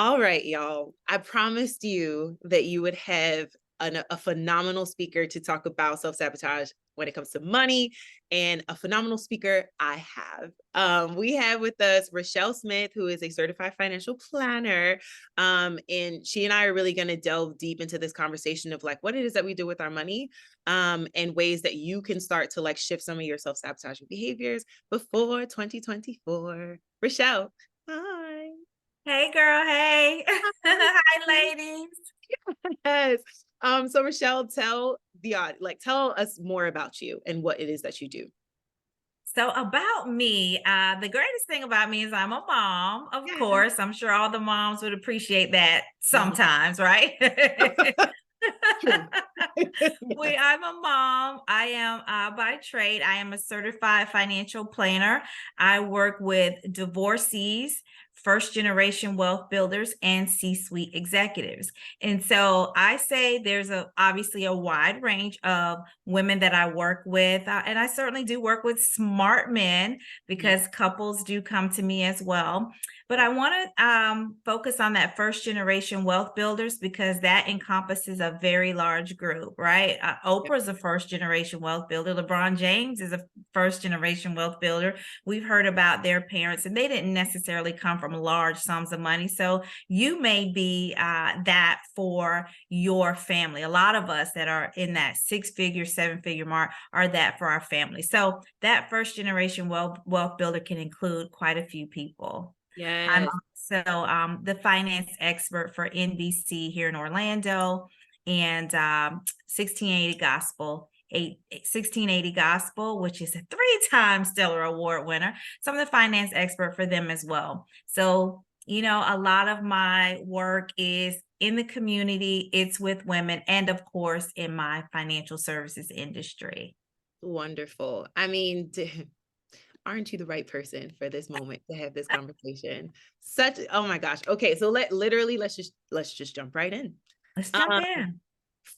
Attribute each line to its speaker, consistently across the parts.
Speaker 1: All right, y'all. I promised you that you would have a phenomenal speaker to talk about self-sabotage when it comes to money, and a phenomenal speaker I have. We have with us Reshell Smith, who is a certified financial planner. And she and I are really going to delve deep into this conversation of like what it is that we do with our money, and ways that you can start to like shift some of your self-sabotaging behaviors before 2024. Reshell, hi.
Speaker 2: Hey girl, hey. Hi ladies.
Speaker 1: Yes. So Reshell, tell us more about you and what it is that you do.
Speaker 2: So about me, the greatest thing about me is I'm a mom, of
Speaker 1: Yeah.
Speaker 2: course. I'm sure all the moms would appreciate that
Speaker 1: Mhm.
Speaker 2: sometimes, right?
Speaker 1: True. Yes.
Speaker 2: I'm a mom. I am by trade. I am a certified financial planner. I work with divorcees, first generation wealth builders, and C-suite executives. And so I say there's obviously a wide range of women that I work with, and I certainly do work with smart men
Speaker 1: Mhm.
Speaker 2: because couples do come to me as well. But
Speaker 1: Yeah.
Speaker 2: I want to focus on that first generation wealth builders because that encompasses a very large group, right?
Speaker 1: Yeah.
Speaker 2: Oprah's a first generation wealth builder. LeBron James is a first generation wealth builder. We've heard about their parents, and they didn't necessarily come from large sums of money. So you may be that for your family. A lot of us that are in that 6-figure, 7-figure mark are that for our family. So that first generation wealth builder can include quite a few people. I'm
Speaker 1: Yes.
Speaker 2: also the finance expert for NBC here in Orlando and 1680 Gospel. 1680 Gospel, which is a 3-time Stellar Award winner. So I'm the finance expert for them as well. So, a lot of my work is in the community, it's with women, and of course, in my financial services industry.
Speaker 1: Wonderful. I mean, aren't you the right person for this moment to have this conversation? Oh my gosh. Okay, so let's just jump right in.
Speaker 2: Let's jump
Speaker 1: Um,
Speaker 2: in.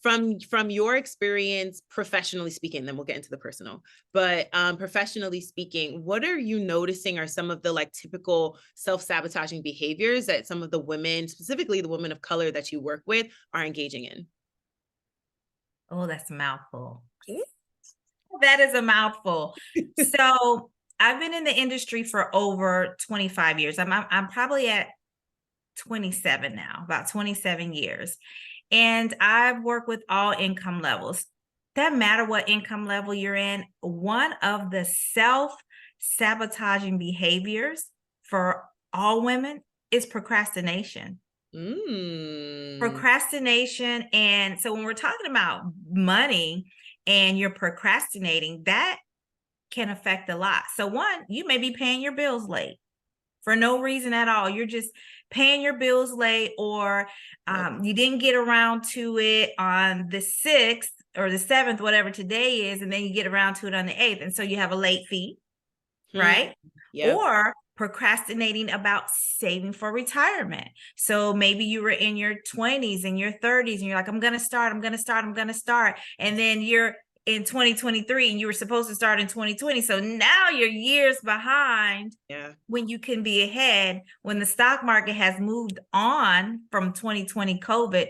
Speaker 1: from your experience, professionally speaking, then we'll get into the personal, but professionally speaking, what are you noticing are some of the like typical self-sabotaging behaviors that some of the women, specifically the women of color that you work with, are engaging in?
Speaker 2: Oh, that's a mouthful. That is a mouthful. So I've been in the industry for over 25 years. I'm probably at 27 now, about 27 years. And I've worked with all income levels. Doesn't matter what income level you're in. One of the self-sabotaging behaviors for all women is procrastination.
Speaker 1: Mm.
Speaker 2: Procrastination. And so when we're talking about money and you're procrastinating, that can affect a lot. So one, you may be paying your bills late for no reason at all. You're just paying your bills late, or
Speaker 1: Yep.
Speaker 2: you didn't get around to it on the 6th or the 7th, whatever today is, and then you get around to it on the 8th. And so you have a late fee,
Speaker 1: Hmm.
Speaker 2: right?
Speaker 1: Yep.
Speaker 2: Or procrastinating about saving for retirement. So maybe you were in your 20s and your 30s and you're like, I'm going to start, I'm going to start, I'm going to start. And then you're in 2023 and you were supposed to start in 2020. So now you're years behind
Speaker 1: Yeah.
Speaker 2: when you can be ahead when the stock market has moved on from 2020 COVID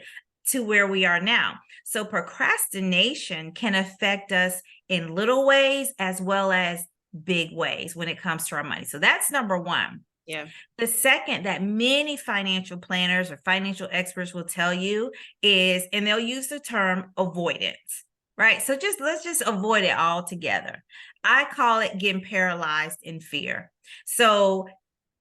Speaker 2: to where we are now. So procrastination can affect us in little ways as well as big ways when it comes to our money. So that's number one.
Speaker 1: Yeah.
Speaker 2: The second that many financial planners or financial experts will tell you is, and they'll use the term avoidance, right? So let's just avoid it altogether. I call it getting paralyzed in fear. So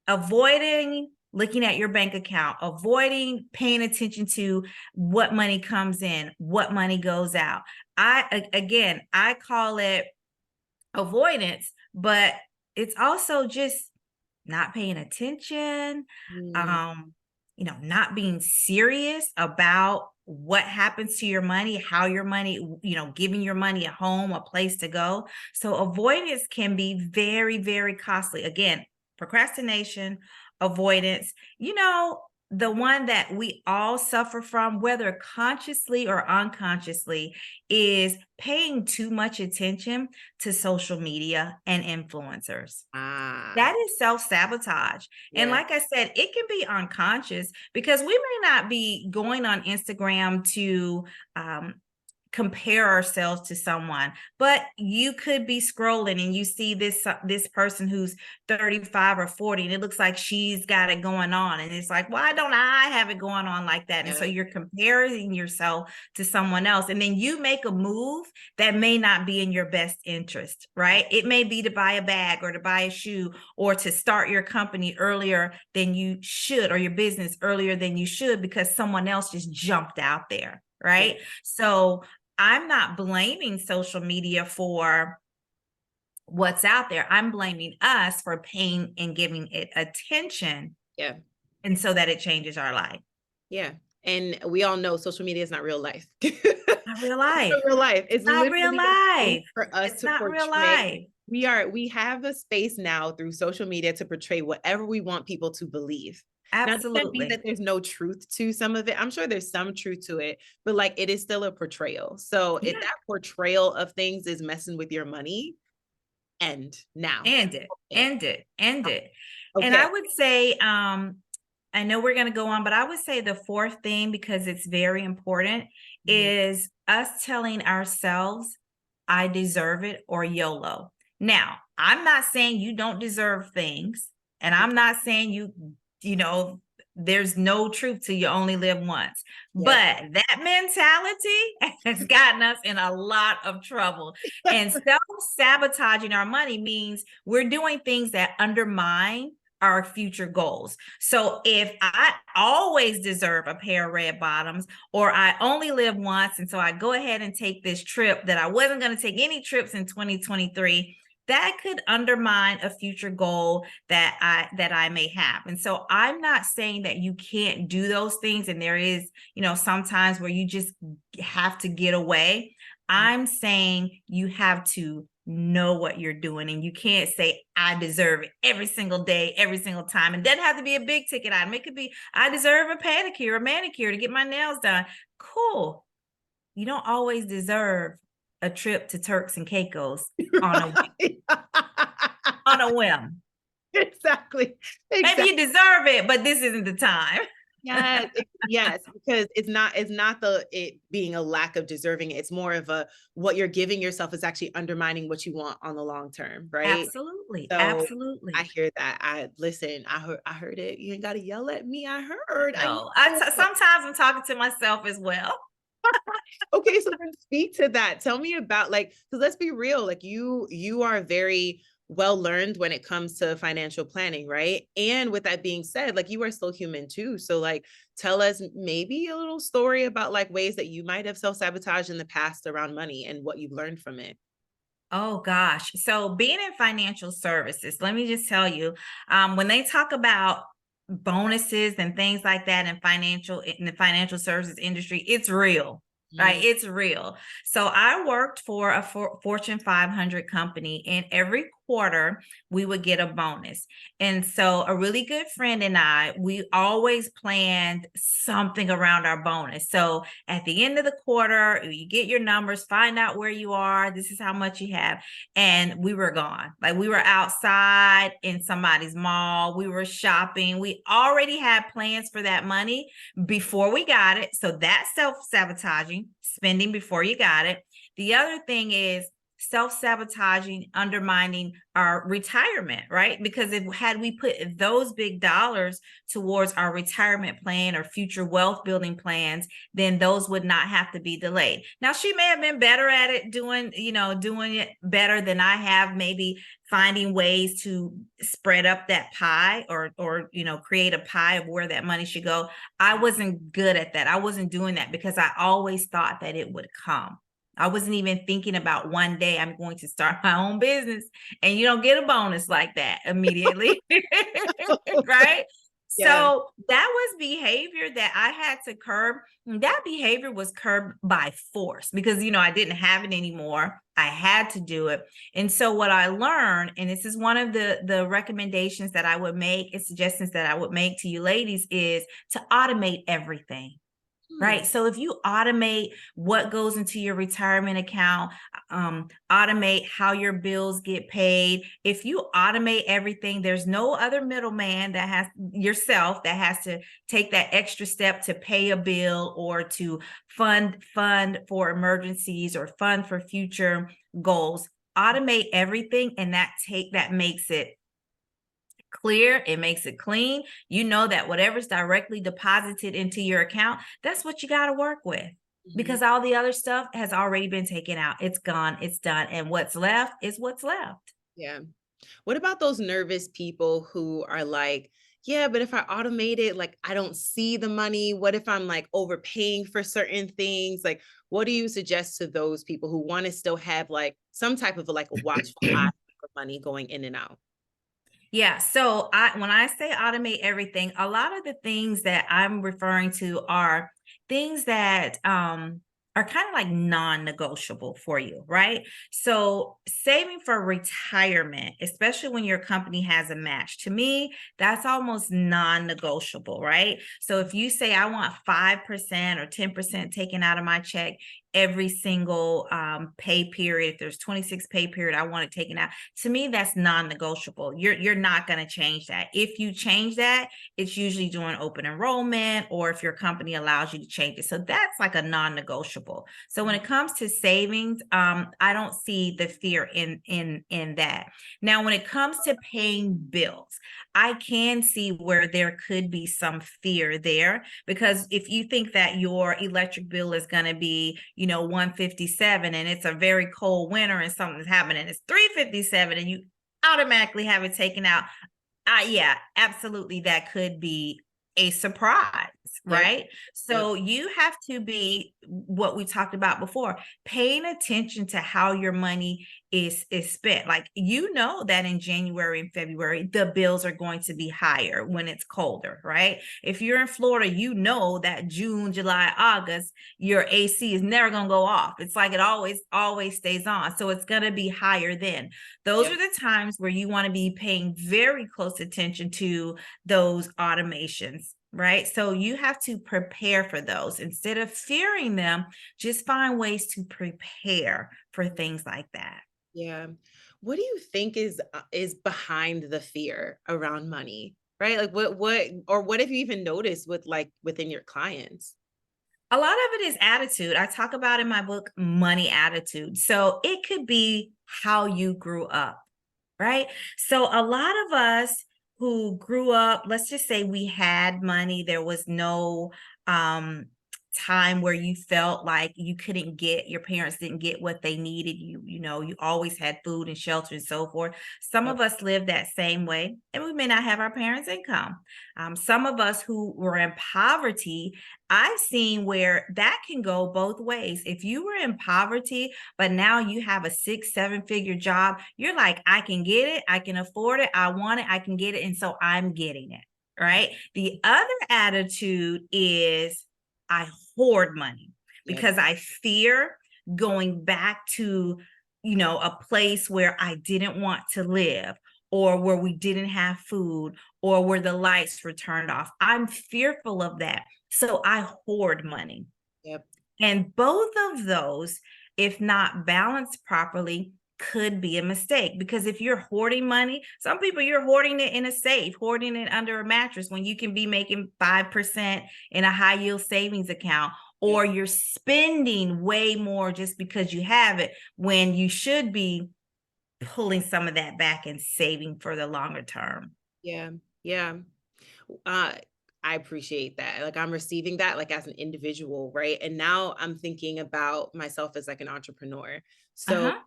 Speaker 2: avoiding looking at your bank account, avoiding paying attention to what money comes in, what money goes out. I call it avoidance, but it's also just not paying attention,
Speaker 1: Mm.
Speaker 2: um, not being serious about what happens to your money, how your money, giving your money a home, a place to go. So avoidance can be very, very costly. Again, procrastination, avoidance. the one that we all suffer from, whether consciously or unconsciously, is paying too much attention to social media and influencers.
Speaker 1: Ah,
Speaker 2: That is self-sabotage. And
Speaker 1: yeah.
Speaker 2: like I said, it can be unconscious because we may not be going on Instagram to compare ourselves to someone, but you could be scrolling and you see this person who's 35 or 40 and it looks like she's got it going on, and it's like, why don't I have it going on like that? And so
Speaker 1: Yeah.
Speaker 2: you're comparing yourself to someone else, and then you make a move that may not be in your best interest, right? It may be to buy a bag or to buy a shoe or to start your company earlier than you should, or your business earlier than you should, because someone else just jumped out there,
Speaker 1: Yeah.
Speaker 2: right? So I'm not blaming social media for what's out there. I'm blaming us for paying and giving it attention,
Speaker 1: Yeah.
Speaker 2: and so that it changes our life.
Speaker 1: Yeah. And we all know social media is not real life.
Speaker 2: Not real
Speaker 1: It's
Speaker 2: life.
Speaker 1: not real life. It's
Speaker 2: It's not real
Speaker 1: literally a space
Speaker 2: life.
Speaker 1: for us
Speaker 2: It's
Speaker 1: to
Speaker 2: not real
Speaker 1: portray.
Speaker 2: life.
Speaker 1: We have a space now through social media to portray whatever we want people to believe. Now, it doesn't mean that
Speaker 2: Absolutely.
Speaker 1: there's no truth to some of it. I'm sure there's some truth to it, but like it is still a portrayal. So if
Speaker 2: Yeah.
Speaker 1: that portrayal of things is messing with your money, end now.
Speaker 2: End it.
Speaker 1: End it.
Speaker 2: End it. End it. And
Speaker 1: Okay.
Speaker 2: I would say, I know we're going to go on, but I would say the fourth thing, because it's very important,
Speaker 1: Mhm.
Speaker 2: is us telling ourselves, I deserve it, or YOLO. Now, I'm not saying you don't deserve things, and I'm not saying you know, there's no truth to you only live once.
Speaker 1: Yes.
Speaker 2: But that mentality has gotten us in a lot of trouble. And self-sabotaging our money means we're doing things that undermine our future goals. So if I always deserve a pair of red bottoms, or I only live once, and so I go ahead and take this trip that I wasn't going to take any trips in 2023, that could undermine a future goal that I may have. And so I'm not saying that you can't do those things, and there is, sometimes where you just have to get away. I'm saying you have to know what you're doing, and you can't say I deserve it every single day, every single time. It doesn't have to be a big ticket item. It could be I deserve a pedicure or manicure to get my nails done. Cool. You don't always deserve a trip to Turks and Caicos on a
Speaker 1: Right.
Speaker 2: on a whim.
Speaker 1: Exactly.
Speaker 2: Maybe
Speaker 1: Exactly.
Speaker 2: you deserve it, but this isn't the time.
Speaker 1: Yes, yes, because it's not it being a lack of deserving it. It's more of a what you're giving yourself is actually undermining what you want on the long term, right?
Speaker 2: Absolutely.
Speaker 1: So I
Speaker 2: Absolutely.
Speaker 1: hear that. I heard it. You ain't gotta yell at me. I heard. I
Speaker 2: No,
Speaker 1: know.
Speaker 2: sometimes I'm talking to myself as well.
Speaker 1: Okay, so then speak to that. Tell me about like, because let's be real, like you are very well learned when it comes to financial planning, right? And with that being said, like you are still human too. So like tell us maybe a little story about like ways that you might have self-sabotaged in the past around money and what you've learned from it.
Speaker 2: Oh gosh. So being in financial services, let me just tell you, when they talk about bonuses and things like that in the financial services industry, it's real. Right,
Speaker 1: Mm,
Speaker 2: it's real. So I worked for a Fortune 500 company, and every quarter we would get a bonus. And so a really good friend and we always planned something around our bonus. So at the end of the quarter, you get your numbers, find out where you are. This is how much you have. And we were gone. Like we were outside in somebody's mall. We were shopping. We already had plans for that money before we got it. So that's self-sabotaging, spending before you got it. The other thing is self-sabotaging, undermining our retirement, right? Because if had we put those big dollars towards our retirement plan or future wealth building plans, then those would not have to be delayed. Now, she may have been better at it, doing it better than I have, maybe finding ways to spread up that pie, or create a pie of where that money should go. I wasn't good at that. I wasn't doing that because I always thought that it would come. I wasn't even thinking about one day I'm going to start my own business, and you don't get a bonus like that immediately. Right?
Speaker 1: yeah.
Speaker 2: So that was behavior that I had to curb. That behavior was curbed by force because, I didn't have it anymore. I had to do it. And so what I learned, and this is one of the recommendations that I would make and suggestions that I would make to you ladies, is to automate everything.
Speaker 1: Hmm.
Speaker 2: Right. So if you automate what goes into your retirement account, automate how your bills get paid. If you automate everything, there's no other middleman that has yourself that has to take that extra step to pay a bill or to fund for emergencies or fund for future goals. Automate everything, and that makes it clear, it makes it clean. You know that whatever's directly deposited into your account, that's what you got to work with,
Speaker 1: Mhm.
Speaker 2: because all the other stuff has already been taken out. It's gone, it's done, and what's left is what's left.
Speaker 1: Yeah. What about those nervous people who are like, yeah, but if I automate it, like I don't see the money. What if I'm like overpaying for certain things? Like, what do you suggest to those people who want to still have like some type of like a watchful eye for money going in and out?
Speaker 2: Yeah. So when I say automate everything, a lot of the things that I'm referring to are things that are kind of like non-negotiable for you, right? So saving for retirement, especially when your company has a match, to me, that's almost non-negotiable, right? So if you say I want 5% or 10% taken out of my check every single pay period, if there's 26 pay period, I want it taken out. To me, that's non-negotiable. You're not going to change that. If you change that, it's usually during open enrollment or if your company allows you to change it. So that's like a non-negotiable. So when
Speaker 1: Mhm.
Speaker 2: it comes to savings, I don't see the fear in that. Now, when it comes to paying bills, I can see where there could be some fear there, because if you think that your electric bill is going to be, 157, and it's a very cold winter and something's happening, it's 357, and you automatically have it taken out. Yeah, absolutely. That could be a surprise,
Speaker 1: Yep.
Speaker 2: right?
Speaker 1: Yep.
Speaker 2: So you have to be what we talked about before, paying attention to how your money is spent. Like, that in January and February, the bills are going to be higher when it's colder, right? If you're in Florida, that June, July, August, your AC is never going to go off. It's like it always stays on. So it's going to be higher then. Those are
Speaker 1: Yep.
Speaker 2: the times where you want to be paying very close attention to those automations, right? So you have to prepare for those. Instead of fearing them, just find ways to prepare for things like that.
Speaker 1: Yeah. What do you think is behind the fear around money? Right? Like what have you even noticed with like within your clients?
Speaker 2: A lot of it is attitude. I talk about in my book money attitude. So it could be how you grew up, right? So a lot of us who grew up, let's just say we had money, there was no um time where you felt like you couldn't get your parents didn't get what they needed. You always had food and shelter and so forth. Some
Speaker 1: Yep.
Speaker 2: of us lived that same way, and we may not have our parents' income. Some of us who were in poverty, I've seen where that can go both ways. If you were in poverty, but now you have a 6, 7 figure job, you're like, I can get it, I can afford it, I want it, I can get it. And so I'm getting it. Right. The other attitude is I hoard money
Speaker 1: Yep.
Speaker 2: because I fear going back to, a place where I didn't want to live, or where we didn't have food, or where the lights were turned off. I'm fearful of that. So I hoard money.
Speaker 1: Yep.
Speaker 2: And both of those, if not balanced properly, could be a mistake. Because if you're hoarding money, some people, you're hoarding it in a safe, hoarding it under a mattress when you can be making 5% in a high yield savings account,
Speaker 1: Yep.
Speaker 2: or you're spending way more just because you have it when you should be pulling some of that back and saving for the longer term.
Speaker 1: Yeah. Yeah. Uh, I appreciate that. Like I'm receiving that like as an individual, right? And now I'm thinking about myself as like an entrepreneur. So
Speaker 2: Uh-huh.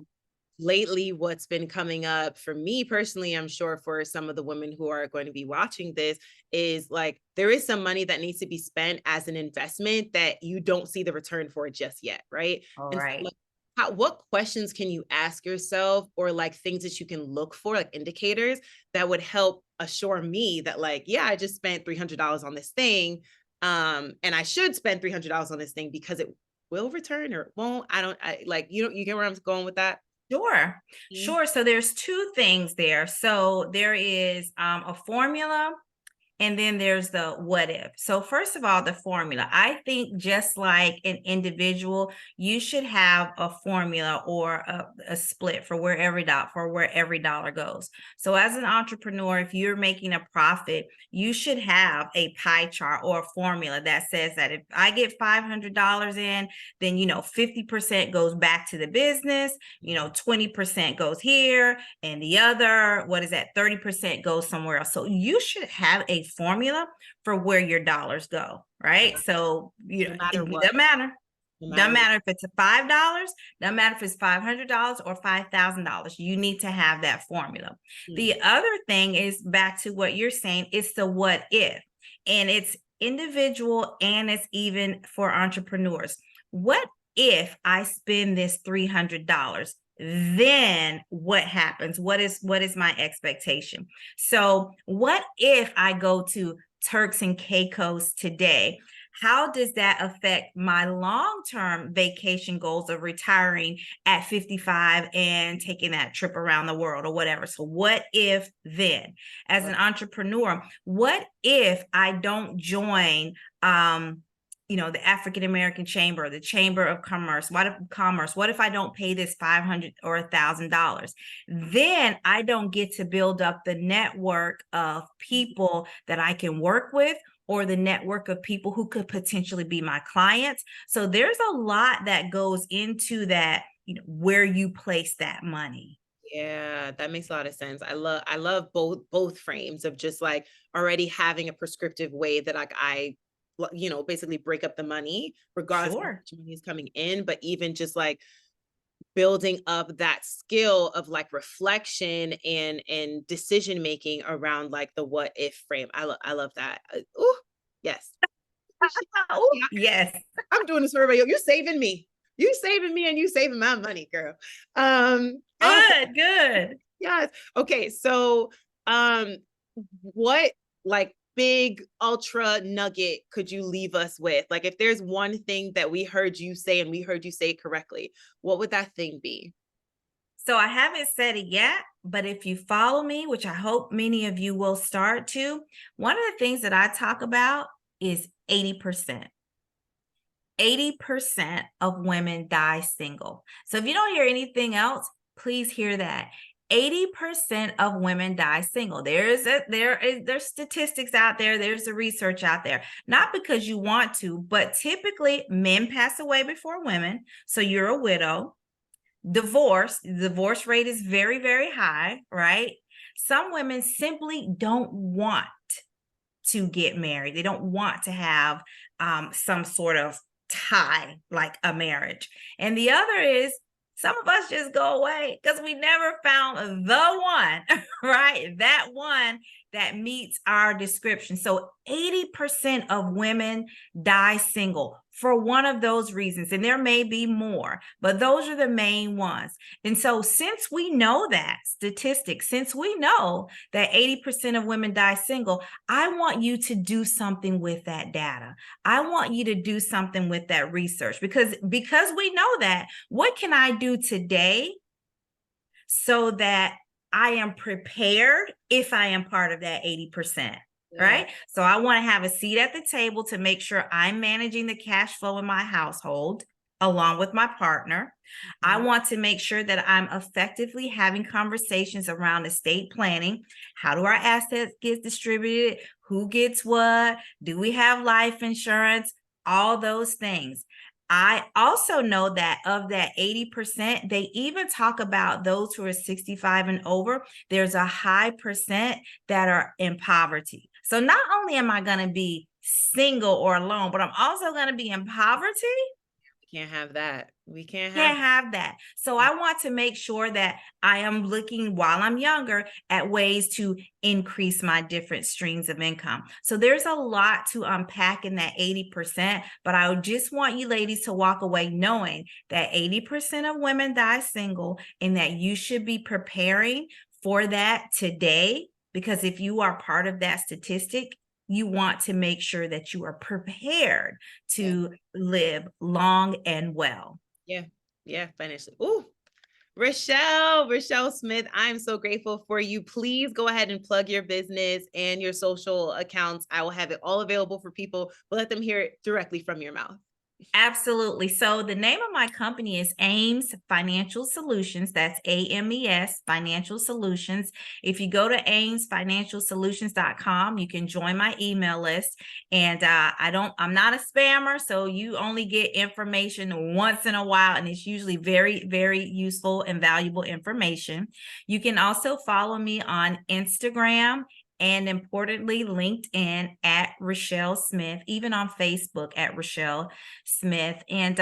Speaker 1: lately what's been coming up for me personally, I'm sure for some of the women who are going to be watching this, is like there is some money that needs to be spent as an investment that you don't see the return for just yet, right?
Speaker 2: All
Speaker 1: And so
Speaker 2: right.
Speaker 1: like what questions can you ask yourself, or like things that you can look for, like indicators that would help assure me that like, yeah, I just spent $300 on this thing. And I should spend $300 on this thing because it will return or it won't. I like, you get where I'm going with that?
Speaker 2: Sure.
Speaker 1: Mhm.
Speaker 2: Sure. So there's two things there. So there is a formula, and then there's the what if. So, first of all, the formula. I think just like an individual, you should have a formula or a split for where every dollar goes. So, as an entrepreneur, if you're making a profit, you should have a pie chart or a formula that says that if I get $500 in, then 50% goes back to the business, 20% goes here, and the other, what is that, 30% goes somewhere else. So you should have a formula for where your dollars go, right? So
Speaker 1: No
Speaker 2: it
Speaker 1: matter what,
Speaker 2: doesn't matter.
Speaker 1: no
Speaker 2: Doesn't
Speaker 1: matter what.
Speaker 2: matter if it's a $5, doesn't matter if it's $500 or $5,000. You need to have that formula.
Speaker 1: Mm.
Speaker 2: The other thing is back to what you're saying, it's the what if. And it's individual and it's even for entrepreneurs. What if I spend this $300? Then what happens? What is my expectation? So what if I go to Turks and Caicos today? How does that affect my long-term vacation goals of retiring at 55 and taking that trip around the world or whatever? So what if then? As an entrepreneur, what if I don't join the African American Chamber, the Chamber of Commerce? What if I don't pay this $500 or $1,000? Then I don't get to build up the network of people that I can work with, or the network of people who could potentially be my clients. So there's a lot that goes into that, where you place that money.
Speaker 1: Yeah, that makes a lot of sense. I love both frames of just like already having a prescriptive way that like basically break up the money regardless of how
Speaker 2: Sure.
Speaker 1: much money is coming in, but even just like building up that skill of like reflection and decision making around like the what if frame. I love that. Oh, yes.
Speaker 2: Oh,
Speaker 1: Yeah,
Speaker 2: yes.
Speaker 1: I'm doing this for everybody. You're saving me. You saving me and you saving my money, girl. Oh,
Speaker 2: Good, good.
Speaker 1: yes. Okay, so um what like big ultra nugget could you leave us with? Like if there's one thing that we heard you say and we heard you say it correctly, what would that thing be?
Speaker 2: So I haven't said it yet, but if you follow me, which I hope many of you will start to, one of the things that I talk about is 80%. 80% of women die single. So if you don't hear anything else, please hear that. 80% of women die single. There's statistics out there, there's the research out there. Not because you want to, but typically men pass away before women. So you're a widow. Divorce rate is very, very high, right? Some women simply don't want to get married. They don't want to have some sort of tie like a marriage. And the other is some of us just go away because we never found the one, right? That one that meets our description. So 80% of women die single for one of those reasons. And there may be more, but those are the main ones. And so since we know that statistics, since we know that 80% of women die single, I want you to do something with that data. I want you to do something with that research because we know that. What can I do today so that I am prepared if I am part of that 80%?
Speaker 1: Yeah.
Speaker 2: Right. So I want to have a seat at the table to make sure I'm managing the cash flow in my household along with my partner. I
Speaker 1: Mhm.
Speaker 2: want to make sure that I'm effectively having conversations around estate planning. How do our assets get distributed? Who gets what? Do we have life insurance? All those things. I also know that of that 80%, they even talk about those who are 65 and over. There's a high percent that are in poverty. So not only am I going to be single or alone, but I'm also going to be in poverty.
Speaker 1: We can't have that. We can't have
Speaker 2: Can't have that. So I want to make sure that I am looking while I'm younger at ways to increase my different streams of income. So there's a lot to unpack in that 80%, but I just want you ladies to walk away knowing that 80% of women die single and that you should be preparing for that today because if you are part of that statistic, you want to make sure that you are prepared
Speaker 1: Yeah.
Speaker 2: to live long and well.
Speaker 1: Yeah. Yeah. Financially. Ooh. Reshell Smith, I'm so grateful for you. Please go ahead and plug your business and your social accounts. I will have it all available for people, but let them hear it directly from your mouth.
Speaker 2: Absolutely. So the name of my company is Ames Financial Solutions. That's AMES Financial Solutions. If you go to amesfinancialsolutions.com, you can join my email list. And I'm not a spammer, so you only get information once in a while, and it's usually very, very useful and valuable information. You can also follow me on Instagram and importantly, LinkedIn at Reshell Smith, even on Facebook at Reshell Smith. And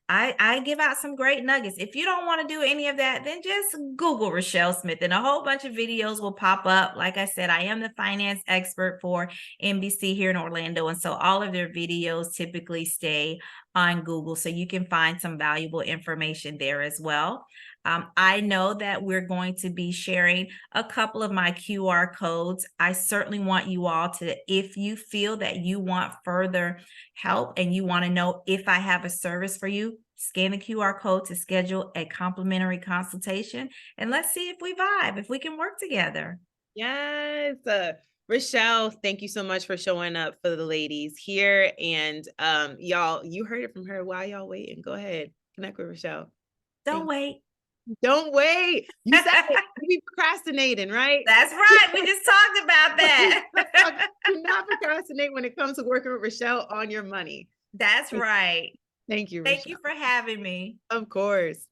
Speaker 2: I give out some great nuggets. If you don't want to do any of that, then just Google Reshell Smith and a whole bunch of videos will pop up. Like I said, I am the finance expert for NBC here in Orlando. And so all of their videos typically stay on Google. So you can find some valuable information there as well. I know that we're going to be sharing a couple of my QR codes. I certainly want you all to, if you feel that you want further help and you want to know if I have a service for you, scan the QR code to schedule a complimentary consultation. And let's see if we vibe, if we can work together.
Speaker 1: Yes. Reshell, thank you so much for showing up for the ladies here. And y'all, you heard it from her. Why y'all waiting? Go ahead. Connect with Reshell.
Speaker 2: Don't wait.
Speaker 1: Don't wait. You said it. You be procrastinating, right?
Speaker 2: That's right. We just talked about that.
Speaker 1: Do not procrastinate when it comes to working with Reshell on your money.
Speaker 2: That's right.
Speaker 1: Thank you,
Speaker 2: Thank you
Speaker 1: Reshell.
Speaker 2: for having me.
Speaker 1: Of course.